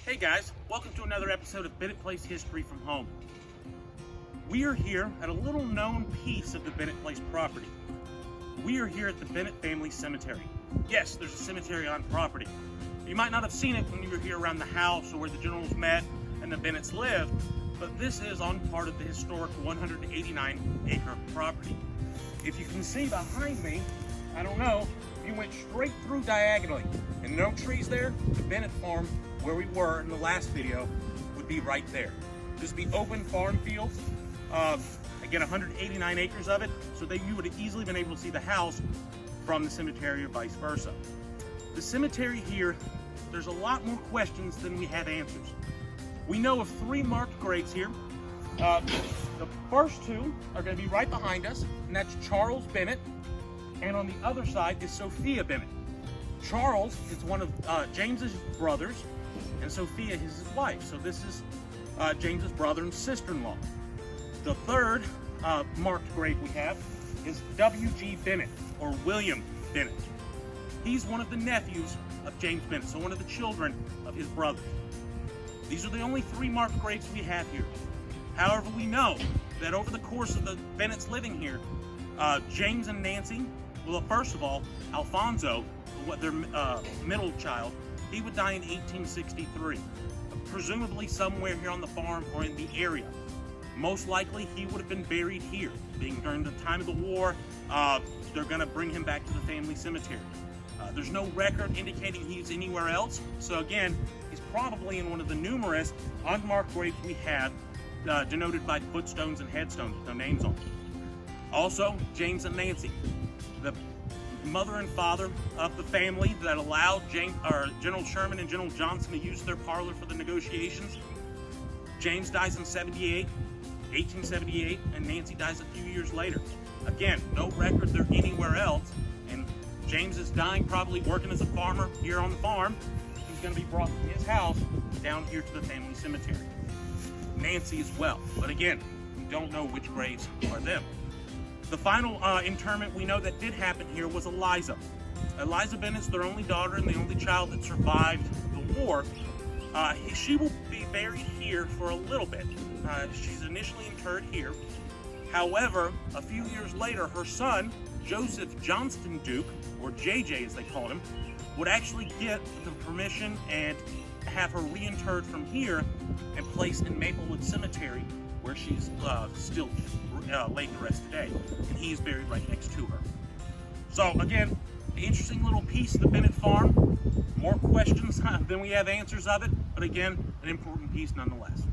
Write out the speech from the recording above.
Hey guys, welcome to another episode of Bennett Place History from Home. We are here at a little known piece of the Bennett Place property. We are here at the Bennett Family Cemetery. Yes, there's a cemetery on property. You might not have seen it when you were here around the house or where the generals met and the Bennetts lived, but this is on part of the historic 189-acre property. If you can see behind me, I don't know, if you went straight through diagonally and no trees there, the Bennett farm where we were in the last video would be right there. This would be open farm fields. Again, 189 acres of it, so that you would have easily been able to see the house from the cemetery or vice versa. The cemetery here, there's a lot more questions than we have answers. We know of 3 marked graves here. The first 2 are going to be right behind us, and that's Charles Bennett, and on the other side is Sophia Bennett. Charles is one of James's brothers, and Sophia is his wife. So this is James's brother and sister-in-law. The third marked grave we have is W.G. Bennett, or William Bennett. He's one of the nephews of James Bennett, so one of the children of his brother. These are the only 3 marked graves we have here. However, we know that over the course of the Bennetts living here, James and Nancy, well, first of all, Alfonso, their middle child, he would die in 1863, presumably somewhere here on the farm or in the area. Most likely, he would have been buried here. Being during the time of the war, they're going to bring him back to the family cemetery. There's no record indicating he's anywhere else, so again, he's probably in one of the numerous unmarked graves we have, denoted by footstones and headstones with no names on them. Also, James and Nancy, the mother and father of the family that allowed General Sherman and General Johnson to use their parlor for the negotiations. James dies in 1878, and Nancy dies a few years later. Again, no record they're anywhere else, and James is dying, probably working as a farmer here on the farm. He's going to be brought from his house down here to the family cemetery. Nancy as well, but again, we don't know which graves are them. The final interment we know that did happen here was Eliza. Eliza Bennett's their only daughter and the only child that survived the war. She will be buried here for a little bit. She's initially interred here. However, a few years later, her son, Joseph Johnston Duke, or JJ as they called him, would actually get the permission and have her reinterred from here and placed in Maplewood Cemetery, where she's still laid to rest today, and he's buried right next to her. So again, an interesting little piece of the Bennett farm. More questions than we have answers of it, but again, an important piece nonetheless.